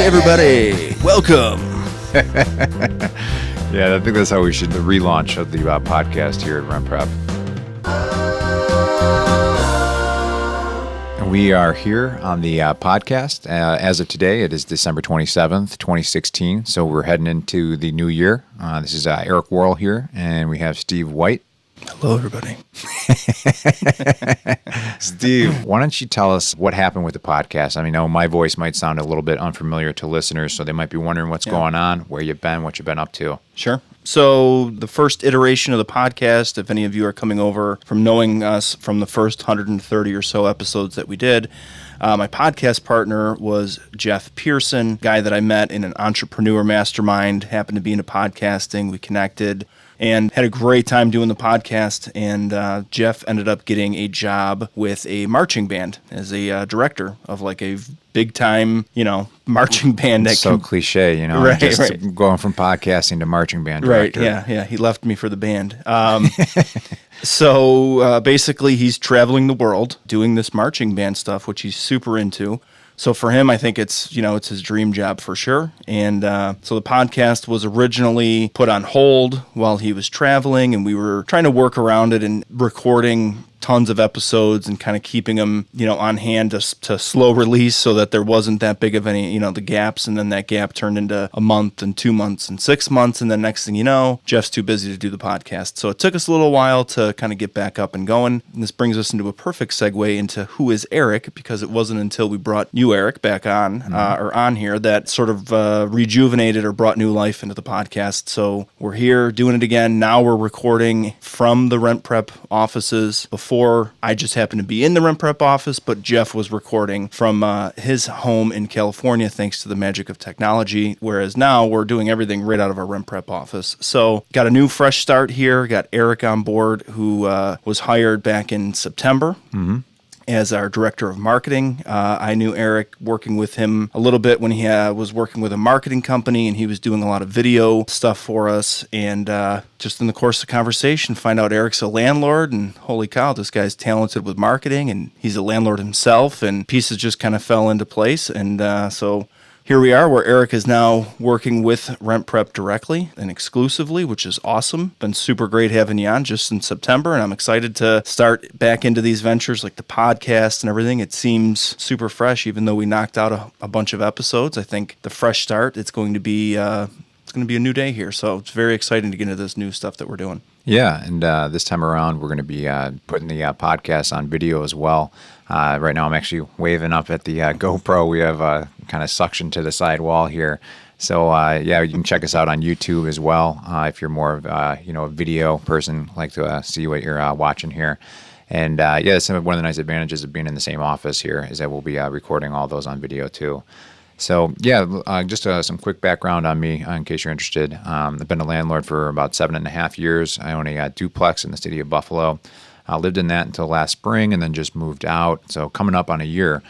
Hey everybody, welcome. Yeah, I think that's how we should the relaunch of the podcast here at RentPrep. We are here on the podcast. As of today, it is December 27th, 2016. So we're heading into the new year. This is Eric Worrell here, and we have Steve White. Hello everybody. Steve, why don't you tell us what happened with the podcast? I mean, I know my voice might sound a little bit unfamiliar to listeners, so they might be wondering what's going on, where you've been, what you've been up to. Sure. So the first iteration of the podcast, if any of you are coming over from knowing us from the first 130 or so episodes that we did, my podcast partner was Jeff Pearson, guy that I met in an entrepreneur mastermind, happened to be into podcasting. We connected and had a great time doing the podcast. And Jeff ended up getting a job with a marching band as a director of like a big time, marching band. That's so cliche, right, just going from podcasting to marching band director. Right, yeah. He left me for the band. So basically he's traveling the world doing this marching band stuff, which he's super into. So for him, I think it's his dream job for sure. And so the podcast was originally put on hold while he was traveling, and we were trying to work around it and recording tons of episodes and kind of keeping them, on hand to slow release so that there wasn't that big of any, the gaps. And then that gap turned into a month and 2 months and 6 months. And then next thing you know, Jeff's too busy to do the podcast. So it took us a little while to kind of get back up and going. And this brings us into a perfect segue into who is Eric, because it wasn't until we brought you, Eric, back on or on here that sort of rejuvenated or brought new life into the podcast. So we're here doing it again. Now we're recording from the RentPrep offices. Before, I just happened to be in the RentPrep office, but Jeff was recording from his home in California, thanks to the magic of technology, whereas now we're doing everything right out of our RentPrep office. So got a new fresh start here, got Eric on board, who was hired back in September. As our director of marketing. I knew Eric working with him a little bit when he was working with a marketing company, and he was doing a lot of video stuff for us. And just in the course of the conversation, find out Eric's a landlord, and holy cow, this guy's talented with marketing, and he's a landlord himself, and pieces just kind of fell into place. And so here we are, where Eric is now working with RentPrep directly and exclusively, which is awesome. Been super great having you on just in September, and I'm excited to start back into these ventures like the podcast and everything. It seems super fresh, even though we knocked out a bunch of episodes. I think the fresh start, it's going to be a new day here. So it's very exciting to get into this new stuff that we're doing. Yeah, and this time around, we're going to be putting the podcast on video as well. Right now, I'm actually waving up at the GoPro. We have kind of suction to the side wall here. So, you can check us out on YouTube as well if you're more of a video person, like to see what you're watching here. And, that's one of the nice advantages of being in the same office here is that we'll be recording all those on video too. So, just some quick background on me in case you're interested. I've been a landlord for about 7.5 years. I own a duplex in the city of Buffalo. I lived in that until last spring and then just moved out. So coming up on a year.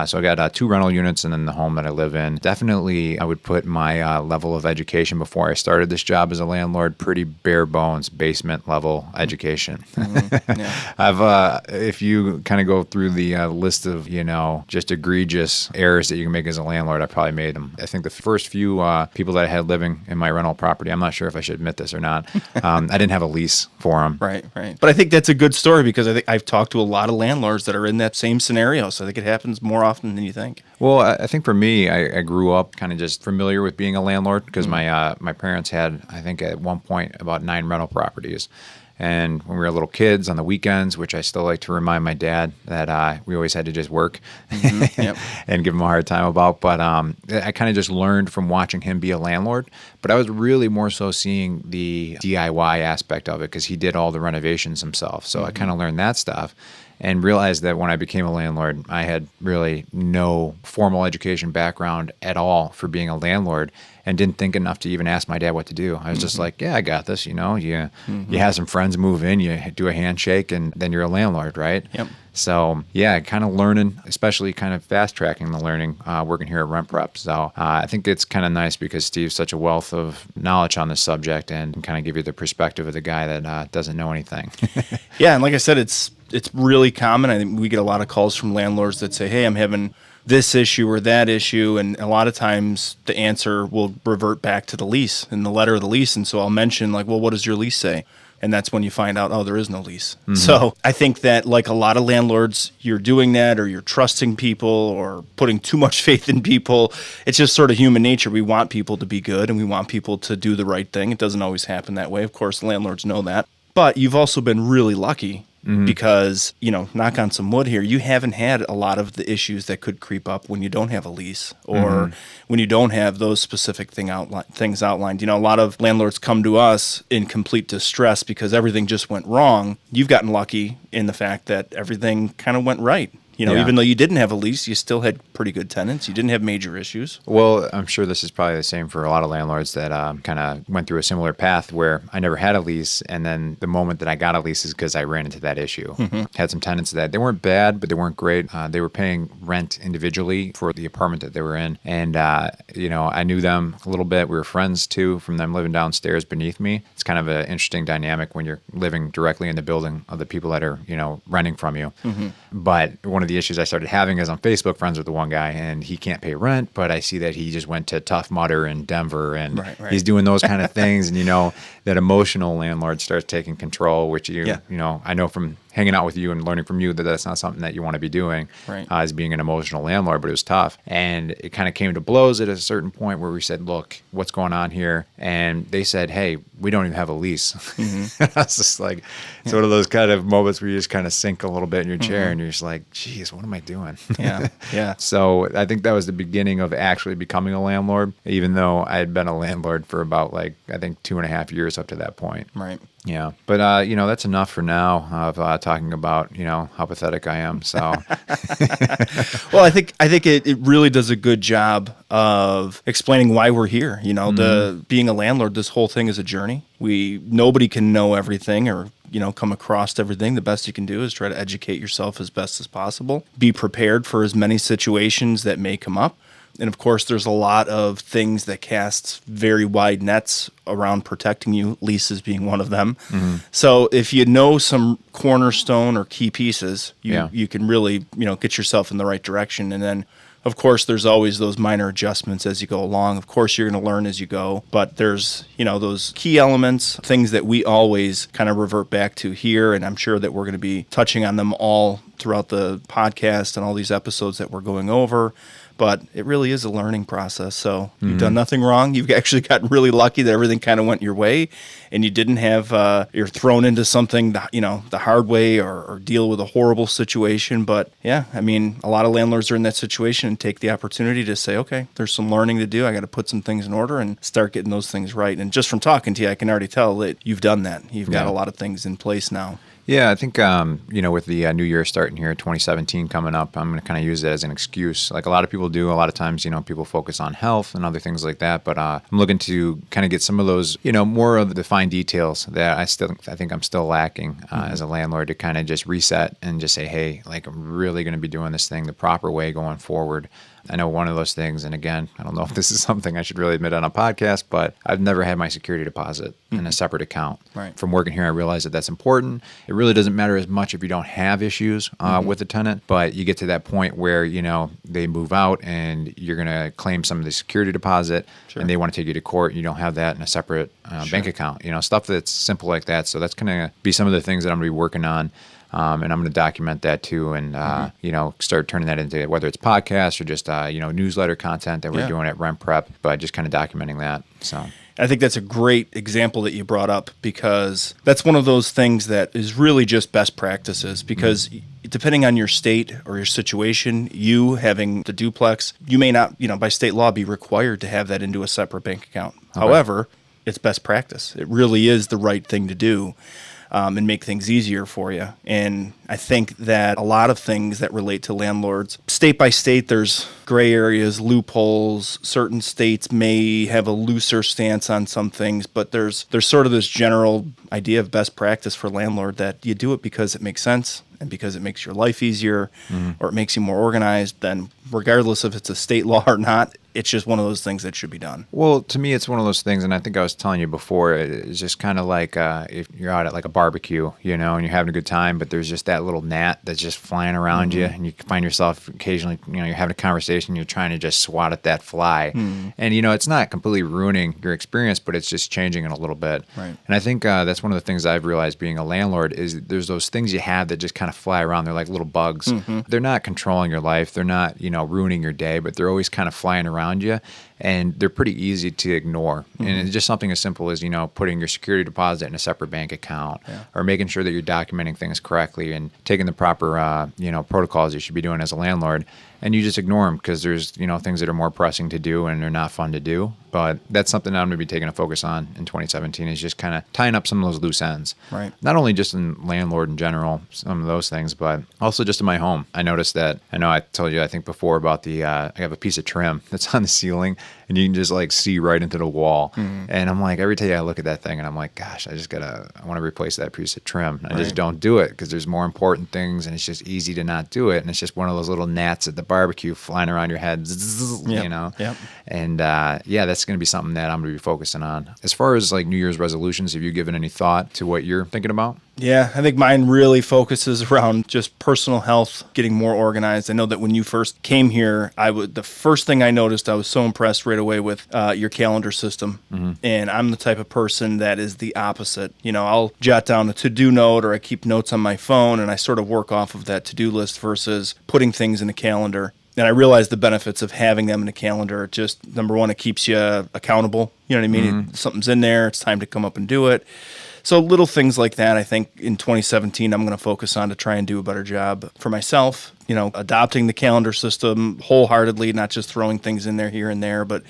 So I got 2 rental units and then the home that I live in. Definitely, I would put my level of education before I started this job as a landlord pretty bare bones, basement level education. Yeah. If you kind of go through the list of just egregious errors that you can make as a landlord, I probably made them. I think the first few people that I had living in my rental property, I'm not sure if I should admit this or not. I didn't have a lease for them. Right. But I think that's a good story because I think I've talked to a lot of landlords that are in that same scenario. So I think it happens more often than you think. Well, I think for me, I grew up kind of just familiar with being a landlord because my parents had, I think at one point, about 9 rental properties. And when we were little kids on the weekends, which I still like to remind my dad that we always had to just work and give him a hard time about. But I kind of just learned from watching him be a landlord. But I was really more so seeing the DIY aspect of it because he did all the renovations himself. So I kind of learned that stuff. And realized that when I became a landlord, I had really no formal education background at all for being a landlord and didn't think enough to even ask my dad what to do. I was just like, I got this, You have some friends move in, you do a handshake, and then you're a landlord, right? Yep. So, kind of learning, especially kind of fast-tracking the learning working here at RentPrep. So I think it's kind of nice because Steve's such a wealth of knowledge on this subject and can kind of give you the perspective of the guy that doesn't know anything. Yeah, and like I said, it's really common. I think we get a lot of calls from landlords that say, hey, I'm having this issue or that issue. And a lot of times the answer will revert back to the lease and the letter of the lease. And so I'll mention like, well, what does your lease say? And that's when you find out, oh, there is no lease. Mm-hmm. So I think that like a lot of landlords, you're doing that or you're trusting people or putting too much faith in people. It's just sort of human nature. We want people to be good and we want people to do the right thing. It doesn't always happen that way. Of course, landlords know that. But you've also been really lucky because, knock on some wood here, you haven't had a lot of the issues that could creep up when you don't have a lease or when you don't have those specific things outlined. A lot of landlords come to us in complete distress because everything just went wrong. You've gotten lucky in the fact that everything kind of went right. Even though you didn't have a lease, you still had pretty good tenants. You didn't have major issues. Well, I'm sure this is probably the same for a lot of landlords that kind of went through a similar path where I never had a lease. And then the moment that I got a lease is because I ran into that issue. Had some tenants that they weren't bad, but they weren't great. They were paying rent individually for the apartment that they were in. And, I knew them a little bit. We were friends too from them living downstairs beneath me. It's kind of an interesting dynamic when you're living directly in the building of the people that are, renting from you. But one of the issues I started having is I'm Facebook friends with the one guy and he can't pay rent, but I see that he just went to Tough Mudder in Denver and he's doing those kind of things. And, that emotional landlord starts taking control, which I know from hanging out with you and learning from you that that's not something that you want to be doing as being an emotional landlord, but it was tough. And it kind of came to blows at a certain point where we said, look, what's going on here? And they said, hey, we don't even have a lease. I was just like, it's one of those kind of moments where you just kind of sink a little bit in your chair and you're just like, geez, what am I doing? Yeah. So I think that was the beginning of actually becoming a landlord, even though I had been a landlord for about 2.5 years up to that point. Right. Yeah. But, that's enough for now of talking about, how pathetic I am. So, well, I think it really does a good job of explaining why we're here. Being a landlord, this whole thing is a journey. Nobody can know everything or, come across everything. The best you can do is try to educate yourself as best as possible. Be prepared for as many situations that may come up. And of course, there's a lot of things that cast very wide nets around protecting you, leases being one of them. So if you know some cornerstone or key pieces, you can really, get yourself in the right direction. And then, of course, there's always those minor adjustments as you go along. Of course, you're going to learn as you go. But there's, those key elements, things that we always kind of revert back to here. And I'm sure that we're going to be touching on them all throughout the podcast and all these episodes that we're going over. But it really is a learning process. So you've done nothing wrong. You've actually gotten really lucky that everything kind of went your way and you didn't have, you're thrown into something, the hard way or deal with a horrible situation. But yeah, I mean, a lot of landlords are in that situation and take the opportunity to say, okay, there's some learning to do. I got to put some things in order and start getting those things right. And just from talking to you, I can already tell that you've done that. You've got a lot of things in place now. Yeah, I think, with the new year starting here, 2017 coming up, I'm going to kind of use it as an excuse. Like a lot of people do. A lot of times, people focus on health and other things like that. But I'm looking to kind of get some of those, more of the fine details that I think I'm still lacking as a landlord to kind of just reset and just say, hey, I'm really going to be doing this thing the proper way going forward. I know one of those things, and again, I don't know if this is something I should really admit on a podcast, but I've never had my security deposit in a separate account. Right. From working here, I realize that that's important. It really doesn't matter as much if you don't have issues with a tenant, but you get to that point where, they move out and you're going to claim some of the security deposit and they want to take you to court. You don't have that in a separate bank account, stuff that's simple like that. So that's going to be some of the things that I'm going to be working on. And I'm going to document that too and, start turning that into whether it's podcasts or just, newsletter content that we're doing at RentPrep, but just kind of documenting that. So I think that's a great example that you brought up because that's one of those things that is really just best practices because depending on your state or your situation, you having the duplex, you may not, by state law be required to have that into a separate bank account. Okay. However, it's best practice. It really is the right thing to do. And make things easier for you. And I think that a lot of things that relate to landlords, state by state, there's gray areas, loopholes. Certain states may have a looser stance on some things, but there's sort of this general idea of best practice for landlord that you do it because it makes sense and because it makes your life easier or it makes you more organized. Then regardless if it's a state law or not, it's just one of those things that should be done. Well, to me, it's one of those things, and I think I was telling you before, it's just kind of like if you're out at like a barbecue, and you're having a good time, but there's just that little gnat that's just flying around you, and you find yourself occasionally, you're having a conversation, you're trying to just swat at that fly. And, it's not completely ruining your experience, but it's just changing it a little bit. Right. And I think that's one of the things I've realized being a landlord is there's those things you have that just kind of fly around. They're like little bugs. They're not controlling your life. They're not, ruining your day, but they're always kind of flying around you. And they're pretty easy to ignore. And it's just something as simple as, putting your security deposit in a separate bank account or making sure that you're documenting things correctly and taking the proper, protocols you should be doing as a landlord. And you just ignore them because there's, things that are more pressing to do and they're not fun to do. But that's something that I'm going to be taking a focus on in 2017 is just kind of tying up some of those loose ends. Right. Not only just in landlord in general, some of those things, but also just in my home. I noticed that, I know I told you, I think before about I have a piece of trim that's on the ceiling and you can just like see right into the wall. And I'm like, every day I look at that thing and I'm like, gosh, I want to replace that piece of trim. I just don't do it because there's more important things and it's just easy to not do it. And it's just one of those little gnats at the barbecue flying around your head, Yep. And that's going to be something that I'm going to be focusing on. As far as like New Year's resolutions, have you given any thought to what you're thinking about? Yeah, I think mine really focuses around just personal health, getting more organized. I know that when you first came here, the first thing I noticed, I was so impressed right away with your calendar system. And I'm the type of person that is the opposite. I'll jot down a to-do note or I keep notes on my phone and I sort of work off of that to-do list versus putting things in a calendar. And I realized the benefits of having them in a calendar. Just, number one, it keeps you accountable. You know what I mean? Something's in there. It's time to come up and do it. So little things like that, I think in 2017, I'm going to focus on to try and do a better job for myself. Adopting the calendar system wholeheartedly, not just throwing things in there here and there, but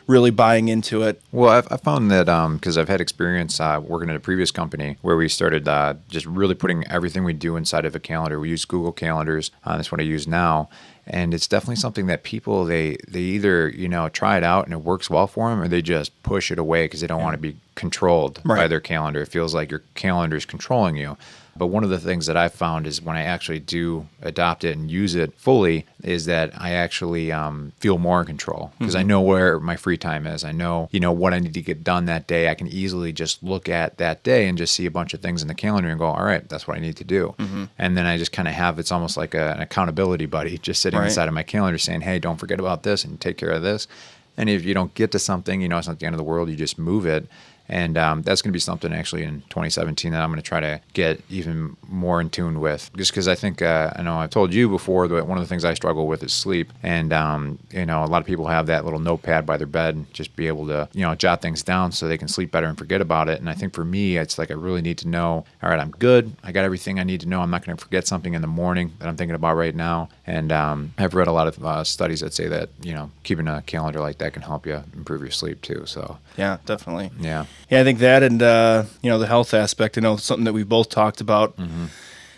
really buying into it. Well, I found that because I've had experience working at a previous company where we started just really putting everything we do inside of a calendar. We use Google Calendars. That's what I use now. And it's definitely something that people, they either, try it out and it works well for them or they just push it away because they don't want to be controlled by their calendar. It feels like your calendar is controlling you. But one of the things that I've found is when I actually do adopt it and use it fully is that I actually feel more in control because I know where my free time is. I know, what I need to get done that day. I can easily just look at that day and just see a bunch of things in the calendar and go, all right, that's what I need to do. And then I just kind of have, it's almost like an accountability buddy just sitting inside of my calendar saying, hey, don't forget about this and take care of this. And if you don't get to something, it's not the end of the world. You just move it. And that's going to be something actually in 2017 that I'm going to try to get even more in tune with. Just because I think, I know I've told you before that one of the things I struggle with is sleep. And, a lot of people have that little notepad by their bed and just be able to, jot things down so they can sleep better and forget about it. And I think for me, it's like I really need to know, all right, I'm good. I got everything I need to know. I'm not going to forget something in the morning that I'm thinking about right now. And I've read a lot of studies that say that, keeping a calendar like that can help you improve your sleep too. So yeah, definitely. Yeah. Yeah, I think that and, the health aspect, something that we've both talked about.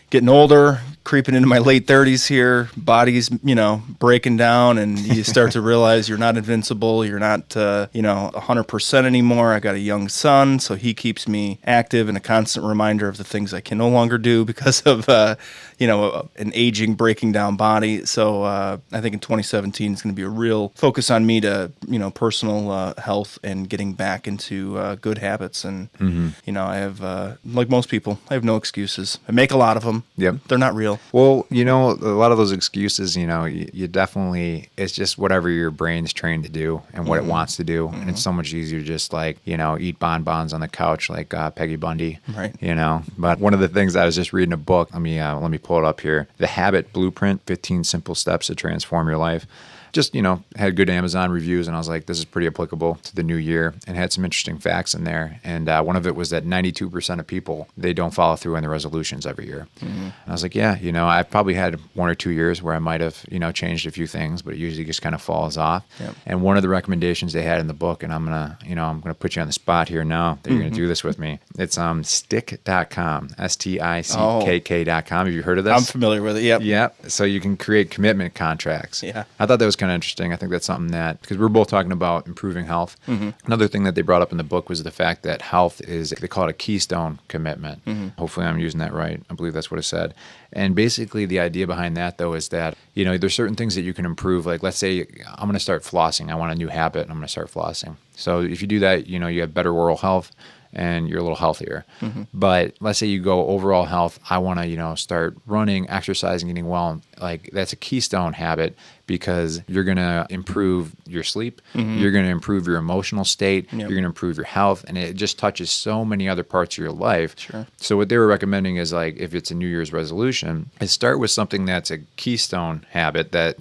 Getting older, creeping into my late 30s here, body's, breaking down, and you start to realize you're not invincible. You're not, 100% anymore. I got a young son, so he keeps me active and a constant reminder of the things I can no longer do because of, an aging, breaking down body. So I think in 2017 it's going to be a real focus on me to, personal health and getting back into good habits. And, I have, like most people, I have no excuses. I make a lot of them. Yep. They're not real. Well, a lot of those excuses, you definitely, it's just whatever your brain's trained to do and what it wants to do. And it's so much easier just like, eat bonbons on the couch like Peggy Bundy. Right. But one of the things I was just reading a book, let me pull it up here. The Habit Blueprint, 15 Simple Steps to Transform Your Life. Just, had good Amazon reviews, and I was like, this is pretty applicable to the new year, and had some interesting facts in there. And one of it was that 92% of people, they don't follow through on their resolutions every year. And I was like, yeah, I probably had 1 or 2 years where I might have, changed a few things, but it usually just kind of falls off. Yep. And one of the recommendations they had in the book, and I'm going to put you on the spot here now that you're going to do this with me. It's stick.com, stickk.com. Have you heard of this? I'm familiar with it, yep. Yeah. So you can create commitment contracts. Yeah. I thought that was kind of interesting. I think that's something that, because we're both talking about improving health. Another thing that they brought up in the book was the fact that health is, they call it a keystone commitment. Hopefully I'm using that right. I believe that's what it said. And basically the idea behind that, though, is that, there's certain things that you can improve. Like, let's say I'm going to start flossing. I want a new habit and I'm going to start flossing. So if you do that, you have better oral health and you're a little healthier. But let's say you go overall health, I want to, start running, exercising, eating well. Like, that's a keystone habit because you're going to improve your sleep. You're going to improve your emotional state. You're going to improve your health. And it just touches so many other parts of your life. Sure. So what they were recommending is, like, if it's a New Year's resolution, is start with something that's a keystone habit that,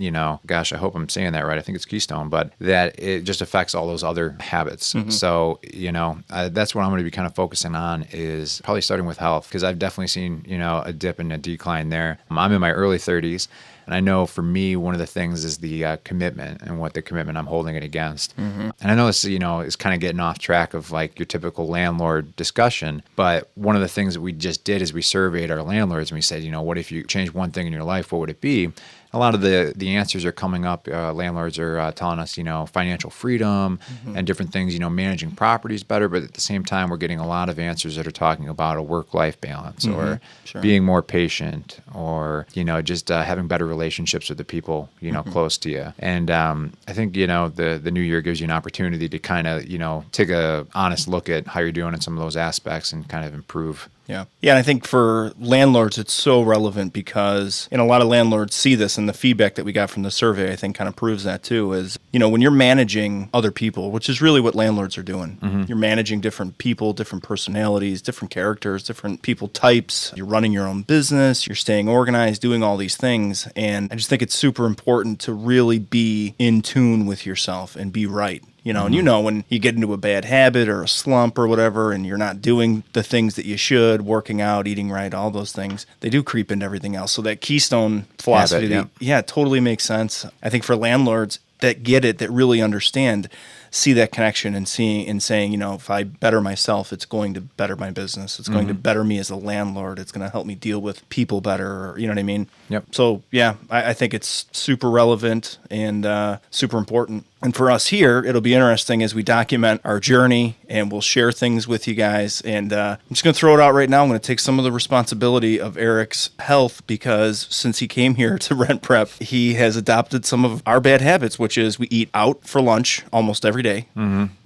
gosh, I hope I'm saying that right. I think it's keystone, but that it just affects all those other habits. So, that's what I'm going to be kind of focusing on, is probably starting with health, because I've definitely seen, a dip and a decline there. I'm in my early 30s. And I know for me, one of the things is the commitment and what the commitment I'm holding it against. And I know this, is kind of getting off track of like your typical landlord discussion. But one of the things that we just did is we surveyed our landlords and we said, what if you change one thing in your life, what would it be? A lot of the answers are coming up. Landlords are telling us, financial freedom and different things, managing properties better. But at the same time, we're getting a lot of answers that are talking about a work-life balance or being more patient or, just having better relationships with the people, close to you. And I think, the new year gives you an opportunity to kind of, take a honest look at how you're doing in some of those aspects and kind of improve. Yeah. Yeah. And I think for landlords, it's so relevant because, a lot of landlords see this, and the feedback that we got from the survey, I think, kind of proves that too, is, when you're managing other people, which is really what landlords are doing, you're managing different people, different personalities, different characters, different people types. You're running your own business, you're staying organized, doing all these things. And I just think it's super important to really be in tune with yourself and be right. And when you get into a bad habit or a slump or whatever, and you're not doing the things that you should, working out, eating right, all those things, they do creep into everything else. So that keystone philosophy, it totally makes sense. I think for landlords that get it, that really understand, see that connection and saying, if I better myself, it's going to better my business. It's going to better me as a landlord. It's going to help me deal with people better. Or, you know what I mean? Yep. So, I think it's super relevant and super important. And for us here, it'll be interesting as we document our journey, and we'll share things with you guys. And I'm just going to throw it out right now. I'm going to take some of the responsibility of Eric's health, because since he came here to RentPrep, he has adopted some of our bad habits, which is we eat out for lunch almost every day.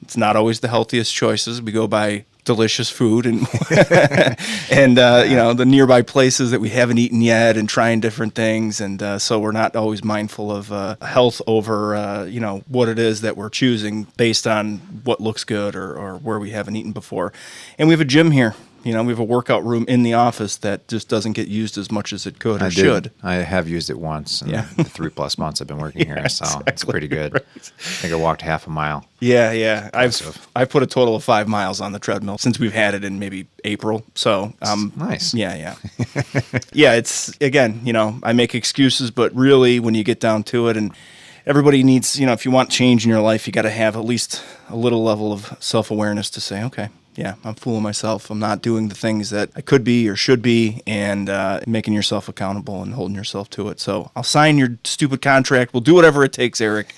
It's not always the healthiest choices. We go by delicious food and and the nearby places that we haven't eaten yet, and trying different things, and so we're not always mindful of health over what it is that we're choosing based on what looks good or where we haven't eaten before. And we have a gym here. We have a workout room in the office that just doesn't get used as much as it could or should. I have used it once in the 3+ months I've been working here, so it's pretty good. Right. I think I walked half a mile. Yeah. I've put a total of 5 miles on the treadmill since we've had it in maybe April. So nice. Yeah. It's, again, I make excuses, but really when you get down to it, and everybody needs, if you want change in your life, you got to have at least a little level of self-awareness to say, okay, yeah, I'm fooling myself. I'm not doing the things that I could be or should be, and making yourself accountable and holding yourself to it. So I'll sign your stupid contract. We'll do whatever it takes, Eric.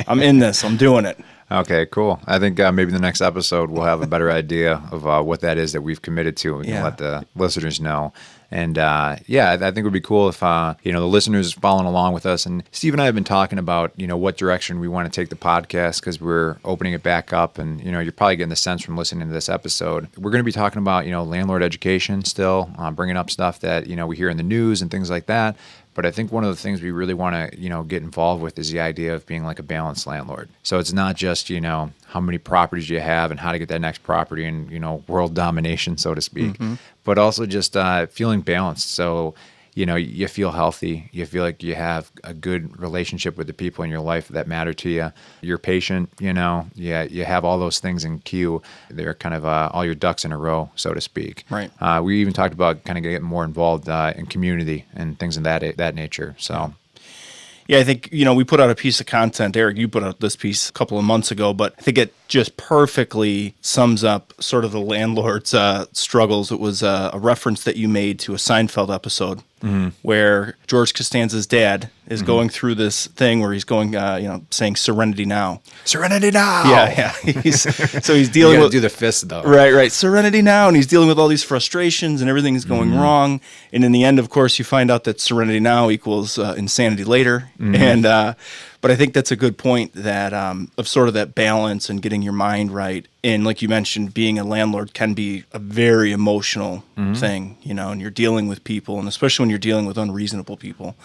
I'm in this. I'm doing it. Okay, cool. I think maybe the next episode we'll have a better idea of what that is that we've committed to, and let the listeners know. And I think it would be cool if the listeners following along with us. And Steve and I have been talking about what direction we want to take the podcast, because we're opening it back up. And you're probably getting the sense from listening to this episode. We're going to be talking about landlord education still, bringing up stuff that we hear in the news and things like that. But I think one of the things we really want to, get involved with is the idea of being like a balanced landlord. So it's not just, how many properties you have and how to get that next property and, world domination, so to speak, but also just feeling balanced. So, you feel healthy. You feel like you have a good relationship with the people in your life that matter to you. You're patient, you have all those things in queue. They're kind of all your ducks in a row, so to speak. Right. We even talked about kind of getting more involved in community and things of that nature. So. Yeah, I think, we put out a piece of content. Eric, you put out this piece a couple of months ago, but I think it just perfectly sums up sort of the landlord's struggles. It was a reference that you made to a Seinfeld episode where George Costanza's dad is going through this thing where he's going, saying "Serenity now." Serenity now. Yeah. So he's dealing with do the fist though. Right. Serenity now, and he's dealing with all these frustrations, and everything is going wrong. And in the end, of course, you find out that serenity now equals insanity later. And but I think that's a good point that of sort of that balance and getting your mind right. And like you mentioned, being a landlord can be a very emotional thing, and you're dealing with people, and especially when you're dealing with unreasonable people.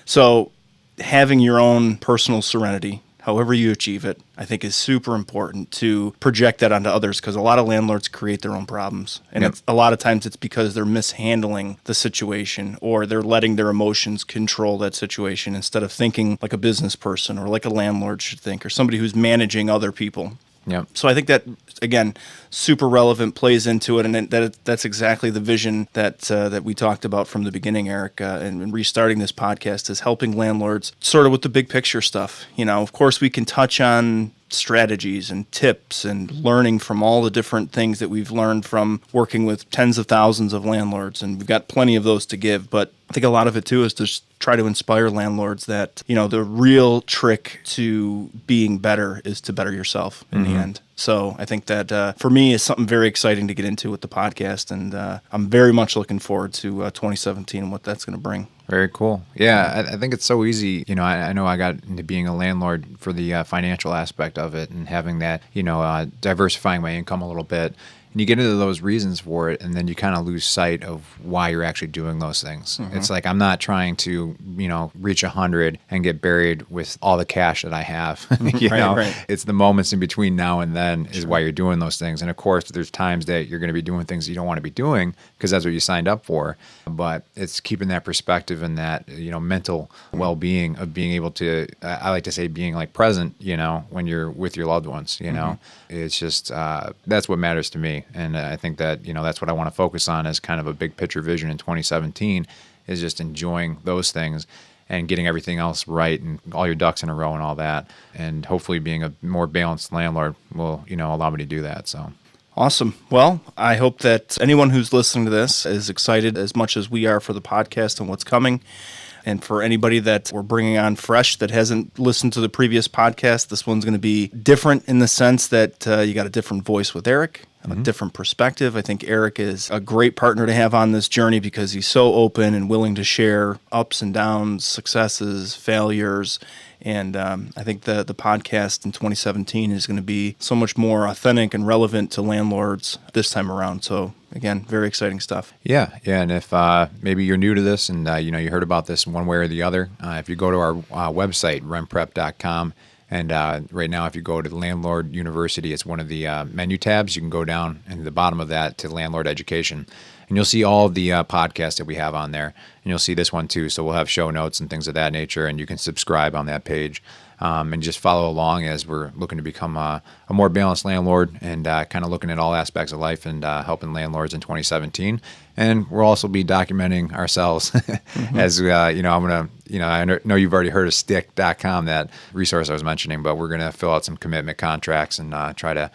So having your own personal serenity, however you achieve it, I think is super important to project that onto others, because a lot of landlords create their own problems. And a lot of times it's because they're mishandling the situation, or they're letting their emotions control that situation instead of thinking like a business person or like a landlord should think, or somebody who's managing other people. Yep. So I think that, again, super relevant, plays into it, and that's exactly the vision that we talked about from the beginning, Eric, and restarting this podcast is helping landlords sort of with the big picture stuff. Of course, we can touch on strategies and tips and learning from all the different things that we've learned from working with tens of thousands of landlords, and we've got plenty of those to give. But I think a lot of it, too, is to try to inspire landlords that, the real trick to being better is to better yourself in the end. So I think that for me is something very exciting to get into with the podcast, and I'm very much looking forward to 2017 and what that's going to bring. Very cool. Yeah, I think it's so easy. I know I got into being a landlord for the financial aspect of it, and having that, diversifying my income a little bit. And you get into those reasons for it, and then you kind of lose sight of why you're actually doing those things. It's like, I'm not trying to, reach 100 and get buried with all the cash that I have. Right. It's the moments in between now and then is why you're doing those things. And of course, there's times that you're going to be doing things you don't want to be doing because that's what you signed up for. But it's keeping that perspective and that, mental well-being of being able to, I like to say, being like present, when you're with your loved ones, It's just, that's what matters to me. And I think that, that's what I want to focus on as kind of a big picture vision in 2017, is just enjoying those things and getting everything else right and all your ducks in a row and all that. And hopefully being a more balanced landlord will, allow me to do that. So. Awesome. Well, I hope that anyone who's listening to this is excited as much as we are for the podcast and what's coming. And for anybody that we're bringing on fresh that hasn't listened to the previous podcast, this one's going to be different in the sense that you got a different voice with Eric, a different perspective. I think Eric is a great partner to have on this journey because he's so open and willing to share ups and downs, successes, failures. And I think the podcast in 2017 is going to be so much more authentic and relevant to landlords this time around. So, again, very exciting stuff. Yeah. And if maybe you're new to this and, you heard about this one way or the other, if you go to our website, rentprep.com, and right now if you go to Landlord University, it's one of the menu tabs. You can go down and the bottom of that to Landlord Education. And you'll see all of the podcasts that we have on there. And you'll see this one too. So we'll have show notes and things of that nature. And you can subscribe on that page and just follow along as we're looking to become a more balanced landlord and kind of looking at all aspects of life and helping landlords in 2017. And we'll also be documenting ourselves as, I'm going to, I know you've already heard of stick.com, that resource I was mentioning, but we're going to fill out some commitment contracts and try to,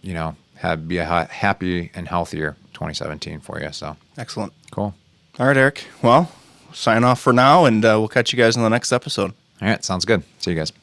be a happy and healthier 2017 for you. So excellent. Cool. All right, Eric. Well, sign off for now, and we'll catch you guys in the next episode. All right. Sounds good. See you guys.